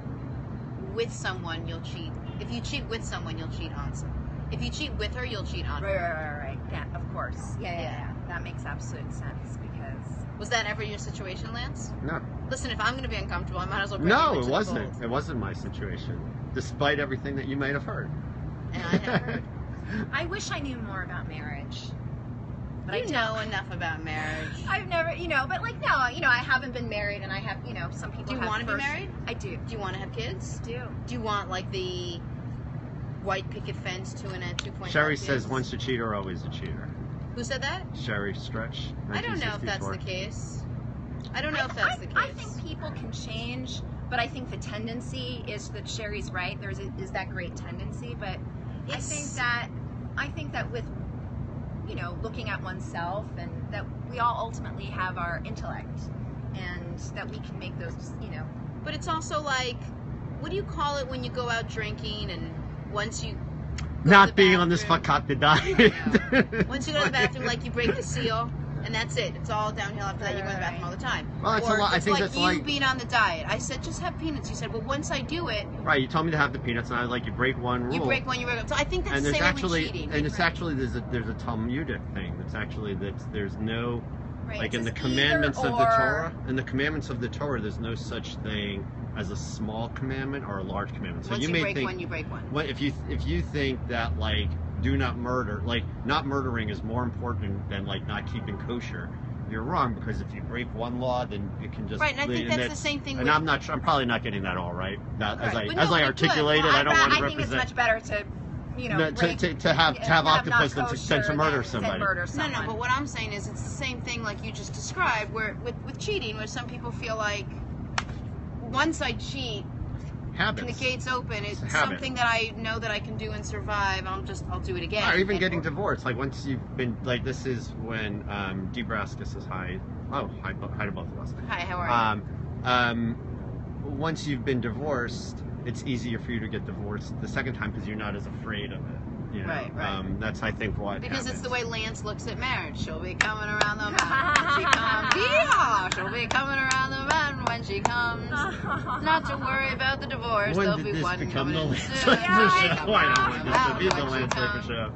[SPEAKER 2] with someone, you'll cheat. If you cheat with someone, you'll cheat on someone. If you cheat with her, you'll cheat on her.
[SPEAKER 1] Right. Yeah, of course. Yeah. That makes absolute sense because.
[SPEAKER 2] Was that ever your situation, Lance?
[SPEAKER 3] No.
[SPEAKER 2] Listen, if I'm going to be uncomfortable, I might as well bring you
[SPEAKER 3] No,
[SPEAKER 2] into
[SPEAKER 3] it
[SPEAKER 2] the
[SPEAKER 3] wasn't.
[SPEAKER 2] fold.
[SPEAKER 3] It wasn't my situation, despite everything that you might have heard.
[SPEAKER 2] And I have heard.
[SPEAKER 1] I wish I knew more about marriage. But I
[SPEAKER 2] You
[SPEAKER 1] don't.
[SPEAKER 2] know enough about marriage.
[SPEAKER 1] I've never, but like, no, I haven't been married, and I have, some people
[SPEAKER 2] Do you
[SPEAKER 1] have
[SPEAKER 2] want to be
[SPEAKER 1] first-
[SPEAKER 2] married?
[SPEAKER 1] I do.
[SPEAKER 2] Do you want to have kids?
[SPEAKER 1] Do.
[SPEAKER 2] Do you want like the white picket fence 2.5
[SPEAKER 3] Sherry
[SPEAKER 2] kids?
[SPEAKER 3] says once a cheater, always a cheater.
[SPEAKER 2] Who said that?
[SPEAKER 3] Sherry Stretch.
[SPEAKER 2] I don't know if that's the
[SPEAKER 3] 1964.
[SPEAKER 2] case. I don't know if that's the case.
[SPEAKER 1] I think people can change, but I think the tendency is that Sherry's right. Is that great tendency, but I think that with looking at oneself, and that we all ultimately have our intellect, and that we can make those,
[SPEAKER 2] But it's also like, what do you call it when you go out drinking and once you go to
[SPEAKER 3] Not
[SPEAKER 2] the
[SPEAKER 3] being on this
[SPEAKER 2] bathroom-
[SPEAKER 3] fakakta diet.
[SPEAKER 2] Once you go to the bathroom, like you break the seal, and that's it. It's all downhill after that. You go to the bathroom all the time.
[SPEAKER 3] Well, that's a
[SPEAKER 2] Or
[SPEAKER 3] lot- I
[SPEAKER 2] it's
[SPEAKER 3] think
[SPEAKER 2] like
[SPEAKER 3] that's
[SPEAKER 2] you
[SPEAKER 3] like-
[SPEAKER 2] being on the diet. I said just have peanuts. You said, well, once I do it,
[SPEAKER 3] Right, you told me to have the peanuts, and I was like, you break one rule.
[SPEAKER 2] you break one, you break one. So I think that's
[SPEAKER 3] and
[SPEAKER 2] the
[SPEAKER 3] there's
[SPEAKER 2] same
[SPEAKER 3] actually,
[SPEAKER 2] with cheating.
[SPEAKER 3] and it's actually there's a Talmudic thing that's actually there's no
[SPEAKER 1] right.
[SPEAKER 3] like
[SPEAKER 1] It's
[SPEAKER 3] in the
[SPEAKER 1] just
[SPEAKER 3] commandments
[SPEAKER 1] either
[SPEAKER 3] of the
[SPEAKER 1] or.
[SPEAKER 3] Torah. In the commandments of the Torah, there's no such thing as a small commandment or a large commandment. So
[SPEAKER 2] once you
[SPEAKER 3] may
[SPEAKER 2] break
[SPEAKER 3] think,
[SPEAKER 2] one, you break one.
[SPEAKER 3] what if you think that like do not murder, like not murdering is more important than like not keeping kosher, you're wrong, because if you break one law, then it can just
[SPEAKER 2] Right, and I think that's the
[SPEAKER 3] that's-
[SPEAKER 2] same thing
[SPEAKER 3] And
[SPEAKER 2] with-
[SPEAKER 3] I'm probably not getting that all right. That,
[SPEAKER 2] Right. But
[SPEAKER 3] as
[SPEAKER 2] no,
[SPEAKER 3] I
[SPEAKER 2] but good.
[SPEAKER 3] articulated,
[SPEAKER 1] Well,
[SPEAKER 3] I don't want to
[SPEAKER 1] I think it's
[SPEAKER 3] represent.
[SPEAKER 1] much better to,
[SPEAKER 3] No,
[SPEAKER 1] break-
[SPEAKER 3] to have
[SPEAKER 1] not
[SPEAKER 3] octopus than to
[SPEAKER 1] kosher
[SPEAKER 3] murder
[SPEAKER 1] than
[SPEAKER 3] somebody.
[SPEAKER 1] murder
[SPEAKER 2] No,
[SPEAKER 1] someone.
[SPEAKER 2] but what I'm saying is it's the same thing like you just described, where with cheating, where some people feel like once I cheat
[SPEAKER 3] Habits.
[SPEAKER 2] and the gate's open, it's
[SPEAKER 3] habit.
[SPEAKER 2] something that I know that I can do and survive. I'll do it again.
[SPEAKER 3] Or even
[SPEAKER 2] And-
[SPEAKER 3] getting divorced. Like once you've been like this is when Debraskus is hi to both of us.
[SPEAKER 2] Hi, how are you?
[SPEAKER 3] Once you've been divorced, it's easier for you to get divorced the second time because you're not as afraid of it. You know?
[SPEAKER 2] Right.
[SPEAKER 3] That's I think what
[SPEAKER 2] Because
[SPEAKER 3] happens.
[SPEAKER 2] it's the way Lance looks at marriage. She'll be coming around the mountain when she comes. Yeah, she'll be coming around the mountain when she she comes. Not to worry about the divorce.
[SPEAKER 3] When
[SPEAKER 2] There'll
[SPEAKER 3] did
[SPEAKER 2] be
[SPEAKER 3] this
[SPEAKER 2] one
[SPEAKER 3] become the
[SPEAKER 2] coming
[SPEAKER 3] Lance
[SPEAKER 2] soon.
[SPEAKER 3] Laker show? I don't want this to be the
[SPEAKER 2] When she
[SPEAKER 3] Lance Laker
[SPEAKER 2] comes.
[SPEAKER 3] show.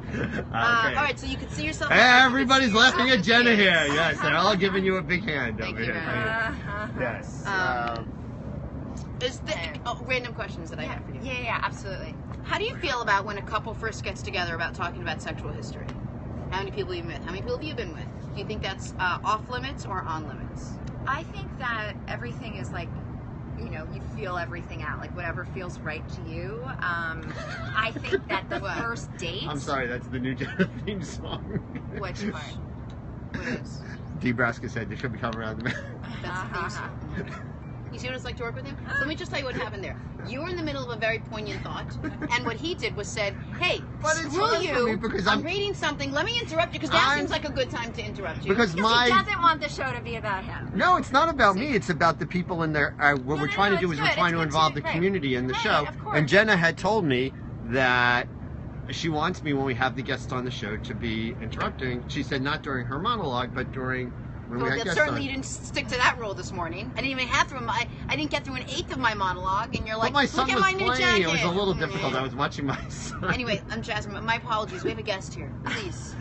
[SPEAKER 2] All
[SPEAKER 3] Okay.
[SPEAKER 2] right, so you can see yourself.
[SPEAKER 3] Everybody's laughing at Jenna here. Yes, they're all giving you a big hand
[SPEAKER 2] Thank
[SPEAKER 3] over
[SPEAKER 2] you
[SPEAKER 3] here.
[SPEAKER 2] very much.
[SPEAKER 3] Yes.
[SPEAKER 2] Random questions that I have for you.
[SPEAKER 1] Yeah, absolutely.
[SPEAKER 2] How do you feel about when a couple first gets together about talking about sexual history? How many people are you with? How many people have you been with? Do you think that's off limits or on limits?
[SPEAKER 1] I think that everything is like, you feel everything out, like whatever feels right to you. I think that the
[SPEAKER 2] What?
[SPEAKER 1] first date.
[SPEAKER 3] I'm sorry, that's the new Jenna theme song.
[SPEAKER 1] Which part?
[SPEAKER 2] What is?
[SPEAKER 3] Nebraska said they should be coming around the
[SPEAKER 2] That's the theme song. You see what it's like to work with him? So let me just tell you what happened there. You were in the middle of a very poignant thought, and what he did was said, "Hey,
[SPEAKER 3] But it's
[SPEAKER 2] screw
[SPEAKER 3] hard for me
[SPEAKER 2] you!
[SPEAKER 3] because
[SPEAKER 2] I'm
[SPEAKER 3] I'm-
[SPEAKER 2] reading something. Let me interrupt you because now
[SPEAKER 3] I'm-
[SPEAKER 2] seems like a good time to interrupt you."
[SPEAKER 3] Because
[SPEAKER 1] He
[SPEAKER 3] my
[SPEAKER 1] doesn't want the show to be about him.
[SPEAKER 3] no, it's not about me. It's about the people in there. What we're trying to do is we're trying to involve the community in the show.
[SPEAKER 1] Of course.
[SPEAKER 3] And Jenna had told me that she wants me when we have the guests on the show to be interrupting. She said not during her monologue, but during when we
[SPEAKER 2] Well,
[SPEAKER 3] had
[SPEAKER 2] that
[SPEAKER 3] guests
[SPEAKER 2] certainly
[SPEAKER 3] on.
[SPEAKER 2] you didn't stick to that rule this morning. I didn't even have through I didn't get through an eighth of my monologue, and you're like,
[SPEAKER 3] But my
[SPEAKER 2] "Look
[SPEAKER 3] son
[SPEAKER 2] at
[SPEAKER 3] was
[SPEAKER 2] my new
[SPEAKER 3] playing.
[SPEAKER 2] jacket."
[SPEAKER 3] It was a little difficult. I was watching my son.
[SPEAKER 2] Anyway, I'm Jasmine. My apologies. We have a guest here. Please.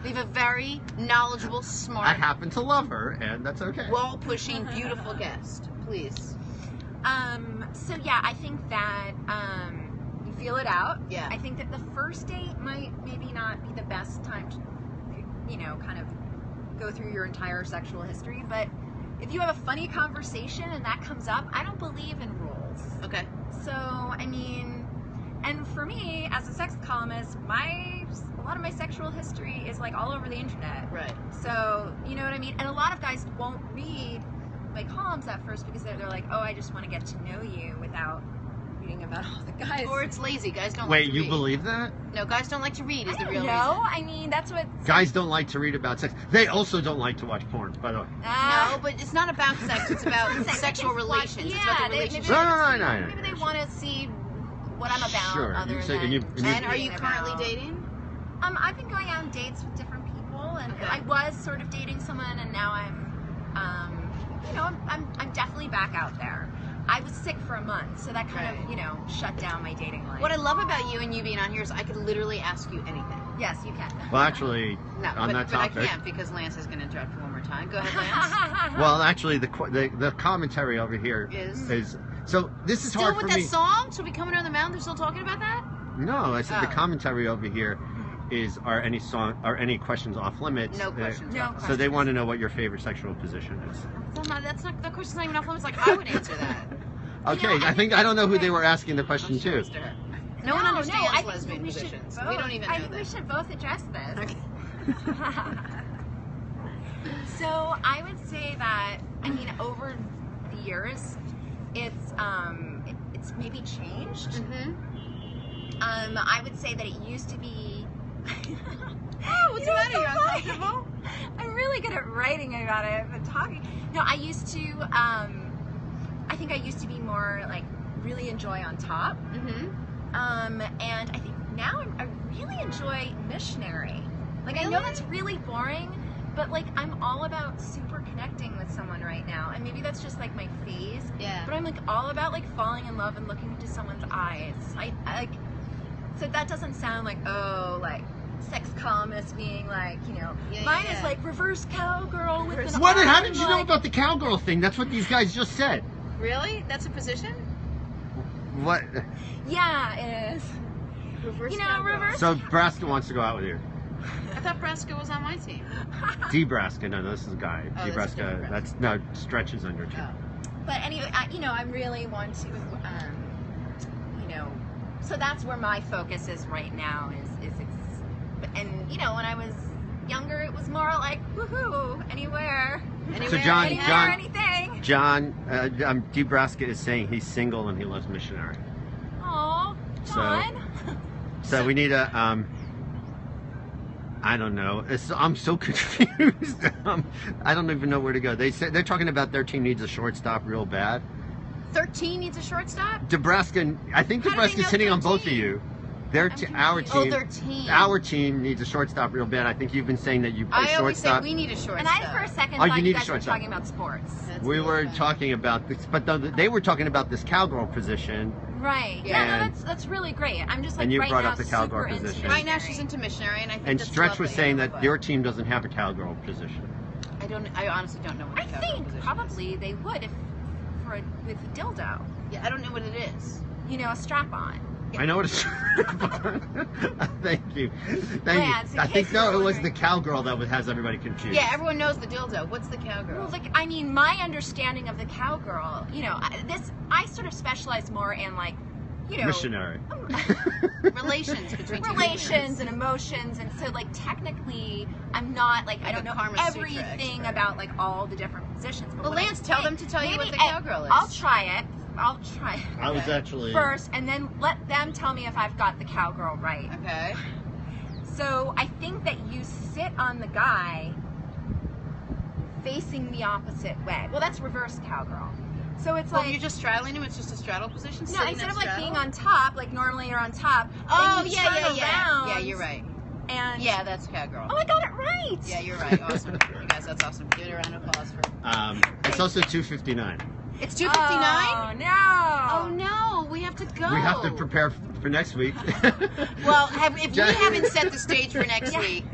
[SPEAKER 2] We have a very knowledgeable,
[SPEAKER 3] I
[SPEAKER 2] smart,
[SPEAKER 3] happen to love her, and that's okay.
[SPEAKER 2] wall-pushing, beautiful guest. Please.
[SPEAKER 1] So yeah, I think that you feel it out.
[SPEAKER 2] Yeah.
[SPEAKER 1] I think that the first date might maybe not be the best time to, kind of go through your entire sexual history, but if you have a funny conversation and that comes up, I don't believe in rules.
[SPEAKER 2] Okay.
[SPEAKER 1] So, I mean, and for me, as a sex columnist, a lot of my sexual history is like all over the internet.
[SPEAKER 2] Right.
[SPEAKER 1] So, you know what I mean? And a lot of guys won't read my columns at first because they're like, oh, I just want to get to know you without reading about all the guys.
[SPEAKER 2] Or it's lazy. Guys don't
[SPEAKER 3] Wait,
[SPEAKER 2] like to
[SPEAKER 3] you
[SPEAKER 2] read.
[SPEAKER 3] believe that?
[SPEAKER 2] No, guys don't like to read is
[SPEAKER 1] I
[SPEAKER 2] the
[SPEAKER 1] don't
[SPEAKER 2] real
[SPEAKER 1] know.
[SPEAKER 2] reason.
[SPEAKER 1] I mean, that's what
[SPEAKER 3] Guys don't like to read about sex. They also don't like to watch porn, by the way.
[SPEAKER 2] No, but it's not about sex. It's about sexual relations. It's about the
[SPEAKER 1] they-
[SPEAKER 2] relationship.
[SPEAKER 3] No.
[SPEAKER 1] Maybe they want to see what I'm about.
[SPEAKER 3] Sure.
[SPEAKER 1] Other
[SPEAKER 3] You say-
[SPEAKER 1] than
[SPEAKER 2] And are you
[SPEAKER 1] reading
[SPEAKER 2] currently
[SPEAKER 1] about-
[SPEAKER 2] dating?
[SPEAKER 1] I've been going out on dates with different people, and
[SPEAKER 2] Okay.
[SPEAKER 1] I was sort of dating someone, and now I'm definitely back out there. I was sick for a month, so that kind of, shut down my dating life.
[SPEAKER 2] What I love about you and you being on here is I could literally ask you anything.
[SPEAKER 1] Yes, you can.
[SPEAKER 3] Well, actually,
[SPEAKER 2] No,
[SPEAKER 3] on that
[SPEAKER 2] but I
[SPEAKER 3] topic.
[SPEAKER 2] can't because Lance is going to interrupt you one more time. Go ahead, Lance.
[SPEAKER 3] Well, actually, the commentary over here
[SPEAKER 2] Is?
[SPEAKER 3] so. This is
[SPEAKER 2] Still
[SPEAKER 3] hard
[SPEAKER 2] with
[SPEAKER 3] for
[SPEAKER 2] that
[SPEAKER 3] me.
[SPEAKER 2] song? Should we coming around the mountain? They're still talking about that?
[SPEAKER 3] No, I said the
[SPEAKER 2] Oh.
[SPEAKER 3] commentary over here is are any questions off limits?
[SPEAKER 2] No questions.
[SPEAKER 1] No
[SPEAKER 2] off.
[SPEAKER 3] So they want to know what your favorite sexual position is.
[SPEAKER 2] That's not. The question's not even off limits. Like I would answer that.
[SPEAKER 3] Okay, I don't know who they were asking the question to.
[SPEAKER 2] No one understands
[SPEAKER 1] I think
[SPEAKER 2] lesbian
[SPEAKER 1] we should
[SPEAKER 2] positions.
[SPEAKER 1] both-
[SPEAKER 2] We don't even know
[SPEAKER 1] I think we
[SPEAKER 2] that.
[SPEAKER 1] should both address this.
[SPEAKER 2] Okay.
[SPEAKER 1] So I would say that over the years, it's maybe changed.
[SPEAKER 2] Mm-hmm.
[SPEAKER 1] I would say that it used to be.
[SPEAKER 2] Oh, what's the matter?
[SPEAKER 1] so
[SPEAKER 2] You're
[SPEAKER 1] funny?
[SPEAKER 2] uncomfortable?
[SPEAKER 1] I'm really good at writing about it, but talking. No, I used to. I think I used to be more like really enjoy on top.
[SPEAKER 2] Mm-hmm.
[SPEAKER 1] And I think now I really enjoy missionary. Like I know that's really boring, but like I'm all about super connecting with someone right now, and maybe that's just like my phase.
[SPEAKER 2] Yeah.
[SPEAKER 1] But I'm like all about like falling in love and looking into someone's eyes. I like. So that doesn't sound like like sex columnist being like mine is like reverse cowgirl with an
[SPEAKER 3] What?
[SPEAKER 1] arm,
[SPEAKER 3] How did you know
[SPEAKER 1] like-
[SPEAKER 3] about the cowgirl thing? That's what these guys just said.
[SPEAKER 2] Really? That's a position?
[SPEAKER 3] What?
[SPEAKER 1] Yeah, it is.
[SPEAKER 2] Reverse
[SPEAKER 1] cowgirl. Reverse.
[SPEAKER 3] So Braska wants to go out with you.
[SPEAKER 2] I thought Brasco was on my team.
[SPEAKER 3] Debraska, no, this is a guy.
[SPEAKER 2] Oh, that's a
[SPEAKER 3] Debraska,
[SPEAKER 2] different
[SPEAKER 3] that's no stretches under two.
[SPEAKER 2] Oh.
[SPEAKER 1] But anyway, I really want to, so that's where my focus is right now. And when I was younger, it was more like woohoo, anywhere,
[SPEAKER 2] Anywhere,
[SPEAKER 3] John-
[SPEAKER 1] anywhere,
[SPEAKER 3] John-
[SPEAKER 1] anything.
[SPEAKER 3] John, Debraska is saying he's single and he loves missionary.
[SPEAKER 1] Aw, John.
[SPEAKER 3] So we need a, I don't know. I'm so confused. I don't even know where to go. They're talking about their team needs a shortstop real bad.
[SPEAKER 2] 13 needs a shortstop?
[SPEAKER 3] Debraska, I think
[SPEAKER 2] How do they
[SPEAKER 3] Debraska's
[SPEAKER 2] know
[SPEAKER 3] hitting on both of
[SPEAKER 2] 13?
[SPEAKER 3] you. Our team needs a shortstop real bad. I think you've been saying that you play
[SPEAKER 2] I always say
[SPEAKER 3] shortstop.
[SPEAKER 2] we need a shortstop.
[SPEAKER 1] And I, for a second,
[SPEAKER 3] Oh, you
[SPEAKER 1] thought
[SPEAKER 3] need
[SPEAKER 1] you
[SPEAKER 3] a
[SPEAKER 1] guys were
[SPEAKER 3] shortstop.
[SPEAKER 1] talking about sports.
[SPEAKER 3] We were talking about this, but they were talking about this cowgirl position.
[SPEAKER 1] Right.
[SPEAKER 2] Yeah.
[SPEAKER 1] No, that's really great. I'm just like
[SPEAKER 3] And you
[SPEAKER 1] right
[SPEAKER 3] brought
[SPEAKER 1] now
[SPEAKER 3] up the
[SPEAKER 1] super
[SPEAKER 3] cowgirl
[SPEAKER 1] into
[SPEAKER 3] position.
[SPEAKER 2] Right now she's into missionary, and I think
[SPEAKER 3] And
[SPEAKER 2] that's
[SPEAKER 3] Stretch
[SPEAKER 2] lovely.
[SPEAKER 3] was saying
[SPEAKER 2] I
[SPEAKER 3] that
[SPEAKER 2] love
[SPEAKER 3] your
[SPEAKER 2] it.
[SPEAKER 3] team doesn't have a cowgirl position.
[SPEAKER 2] I honestly don't know what
[SPEAKER 1] I
[SPEAKER 2] the cowgirl
[SPEAKER 1] think
[SPEAKER 2] position
[SPEAKER 1] probably they would if with a dildo.
[SPEAKER 2] is. Yeah, I don't know what it is.
[SPEAKER 1] You know, a strap on.
[SPEAKER 3] I know what it's. Thank you.
[SPEAKER 1] Lance, in
[SPEAKER 3] I think
[SPEAKER 1] case you're
[SPEAKER 3] it was
[SPEAKER 1] wondering.
[SPEAKER 3] the cowgirl that has everybody confused.
[SPEAKER 2] Yeah, everyone knows the dildo. What's the cowgirl?
[SPEAKER 1] Well, like, I mean, my understanding of the cowgirl, you know, I sort of specialize more in, like, you know,
[SPEAKER 3] Missionary.
[SPEAKER 2] Relations between two
[SPEAKER 1] relations
[SPEAKER 2] humans.
[SPEAKER 1] and emotions, and so, like, technically, I'm not, like, I
[SPEAKER 2] Like
[SPEAKER 1] don't
[SPEAKER 2] a
[SPEAKER 1] know
[SPEAKER 2] Kama Sutra
[SPEAKER 1] everything
[SPEAKER 2] expert.
[SPEAKER 1] about, like, all the different positions. But
[SPEAKER 2] Well,
[SPEAKER 1] what
[SPEAKER 2] Lance,
[SPEAKER 1] I
[SPEAKER 2] tell
[SPEAKER 1] think-
[SPEAKER 2] them to tell you what
[SPEAKER 1] maybe
[SPEAKER 2] the cowgirl is.
[SPEAKER 1] I'll try it.
[SPEAKER 3] I was actually.
[SPEAKER 1] First, and then let them tell me if I've got the cowgirl right.
[SPEAKER 2] Okay.
[SPEAKER 1] So I think that you sit on the guy facing the opposite way. Well, that's reverse cowgirl. So it's
[SPEAKER 2] Well,
[SPEAKER 1] like
[SPEAKER 2] you're just straddling him. It's just a straddle position.
[SPEAKER 1] no,
[SPEAKER 2] sitting
[SPEAKER 1] instead
[SPEAKER 2] at
[SPEAKER 1] of like
[SPEAKER 2] straddle?
[SPEAKER 1] being on top, like normally you're on top.
[SPEAKER 2] Oh,
[SPEAKER 1] then you
[SPEAKER 2] yeah,
[SPEAKER 1] turn
[SPEAKER 2] yeah, yeah.
[SPEAKER 1] around
[SPEAKER 2] Yeah, you're right.
[SPEAKER 1] And
[SPEAKER 2] Yeah, that's cowgirl.
[SPEAKER 1] oh, I got it right.
[SPEAKER 2] Yeah, you're right. Awesome. You guys, that's awesome. Give it a round of applause for.
[SPEAKER 3] It's also 2:59.
[SPEAKER 2] It's 2:59.
[SPEAKER 1] Oh no!
[SPEAKER 2] Oh no, we have to go.
[SPEAKER 3] We have to prepare for next week.
[SPEAKER 2] Well, if we
[SPEAKER 3] Ja-
[SPEAKER 2] haven't set the stage for next
[SPEAKER 1] Yeah.
[SPEAKER 2] week,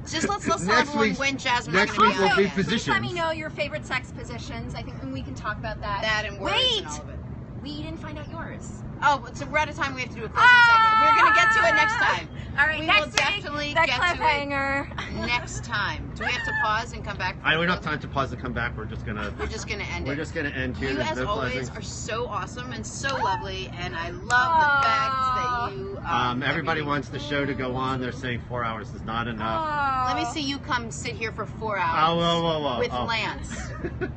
[SPEAKER 2] just let's tell
[SPEAKER 3] Next
[SPEAKER 2] everyone
[SPEAKER 3] week's-
[SPEAKER 2] when Jasmine's
[SPEAKER 3] next
[SPEAKER 2] going
[SPEAKER 3] week
[SPEAKER 2] to
[SPEAKER 3] will
[SPEAKER 2] be
[SPEAKER 3] be
[SPEAKER 2] on again.
[SPEAKER 1] Please let me
[SPEAKER 3] positions.
[SPEAKER 1] know your favorite sex positions. I think we can talk about that.
[SPEAKER 2] That and words
[SPEAKER 1] Wait,
[SPEAKER 2] and all of it.
[SPEAKER 1] we didn't find out yours.
[SPEAKER 2] Oh, so we're out of time. We have to do a closing segment. We're going to get to it next time.
[SPEAKER 1] All right,
[SPEAKER 2] We
[SPEAKER 1] next
[SPEAKER 2] will
[SPEAKER 1] week,
[SPEAKER 2] definitely
[SPEAKER 1] the
[SPEAKER 2] get to it
[SPEAKER 1] cliffhanger.
[SPEAKER 2] next time. Do we have to pause and come back?
[SPEAKER 3] I don't have time to pause and come back. We're just gonna
[SPEAKER 2] We're just going to end
[SPEAKER 3] we're
[SPEAKER 2] it.
[SPEAKER 3] just gonna end here.
[SPEAKER 2] You,
[SPEAKER 3] There's
[SPEAKER 2] as
[SPEAKER 3] no
[SPEAKER 2] always,
[SPEAKER 3] closing.
[SPEAKER 2] are so awesome and so lovely, and I love the fact that you.
[SPEAKER 3] Everybody wants the show to go on. They're saying 4 hours is not enough.
[SPEAKER 2] Let me see you come sit here for 4 hours.
[SPEAKER 3] Oh, whoa.
[SPEAKER 2] With
[SPEAKER 3] Oh.
[SPEAKER 2] Lance.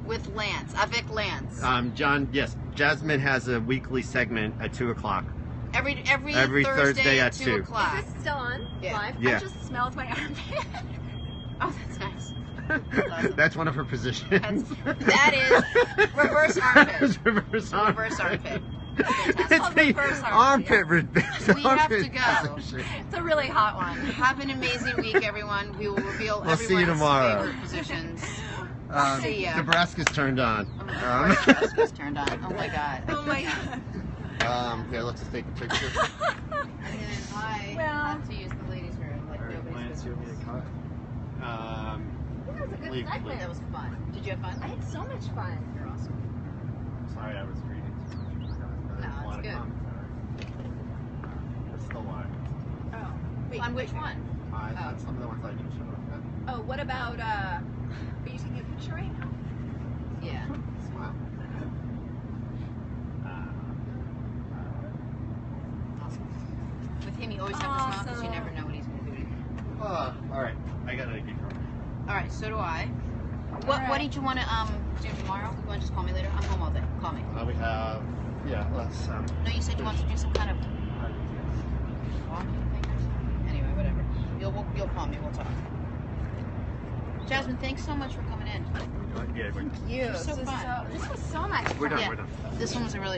[SPEAKER 2] With Lance. Avec Lance.
[SPEAKER 3] John, yes, Jasmine has a weekly segment at 2:00.
[SPEAKER 2] Every
[SPEAKER 3] Thursday at
[SPEAKER 2] 2
[SPEAKER 3] 2.
[SPEAKER 2] o'clock.
[SPEAKER 1] Is this still on
[SPEAKER 2] Yeah.
[SPEAKER 1] live?
[SPEAKER 3] Yeah.
[SPEAKER 1] I just smelled my armpit.
[SPEAKER 2] Oh, that's nice. awesome.
[SPEAKER 3] That's one of her positions.
[SPEAKER 2] That is reverse armpit.
[SPEAKER 3] That's reverse armpit.
[SPEAKER 2] Reverse armpit.
[SPEAKER 3] It's
[SPEAKER 2] Fantastic.
[SPEAKER 3] the
[SPEAKER 1] Reverse armpit.
[SPEAKER 3] armpit.
[SPEAKER 2] We have to go.
[SPEAKER 1] It's a really hot one.
[SPEAKER 2] Have an amazing week, everyone. We will reveal
[SPEAKER 3] We'll see you
[SPEAKER 2] everyone's
[SPEAKER 3] tomorrow.
[SPEAKER 2] favorite positions. See ya.
[SPEAKER 3] Nebraska's turned on.
[SPEAKER 2] Oh, Nebraska's turned on. Oh my god.
[SPEAKER 1] Oh my god.
[SPEAKER 3] Here, let's just take a picture.
[SPEAKER 2] And I
[SPEAKER 1] Well-
[SPEAKER 2] have to use the ladies' room like nobody's
[SPEAKER 4] Lance, you want me
[SPEAKER 2] business.
[SPEAKER 4] to cut?
[SPEAKER 1] That was a good
[SPEAKER 3] Leave,
[SPEAKER 1] segment.
[SPEAKER 2] That was fun. Did you have fun?
[SPEAKER 1] I had so much fun.
[SPEAKER 2] You're awesome.
[SPEAKER 4] Sorry, I was reading.
[SPEAKER 2] No, it's good.
[SPEAKER 4] It's still live.
[SPEAKER 1] Oh. Wait,
[SPEAKER 2] On which one?
[SPEAKER 4] That's some of the ones I didn't show up.
[SPEAKER 1] Oh, what about, are you taking a picture right now?
[SPEAKER 2] Yeah.
[SPEAKER 4] Smile.
[SPEAKER 2] Awesome. With him, you always have to smile because you
[SPEAKER 1] Awesome.
[SPEAKER 2] never know what he's going to do.
[SPEAKER 3] All right, I gotta get her.
[SPEAKER 2] All right, so do I. What did you want to do tomorrow? You want to just call me later? I'm home all day. Call me.
[SPEAKER 3] We have, let's.
[SPEAKER 2] No, you said you wanted to do some kind of walking thing or something. Anyway, whatever. You'll call me. We'll talk. Jasmine, thanks so much for coming in.
[SPEAKER 3] Yeah,
[SPEAKER 1] You.
[SPEAKER 2] So
[SPEAKER 1] This
[SPEAKER 2] fun.
[SPEAKER 1] this was so much fun.
[SPEAKER 3] we're done.
[SPEAKER 2] Yeah.
[SPEAKER 3] We're done.
[SPEAKER 2] This one was a really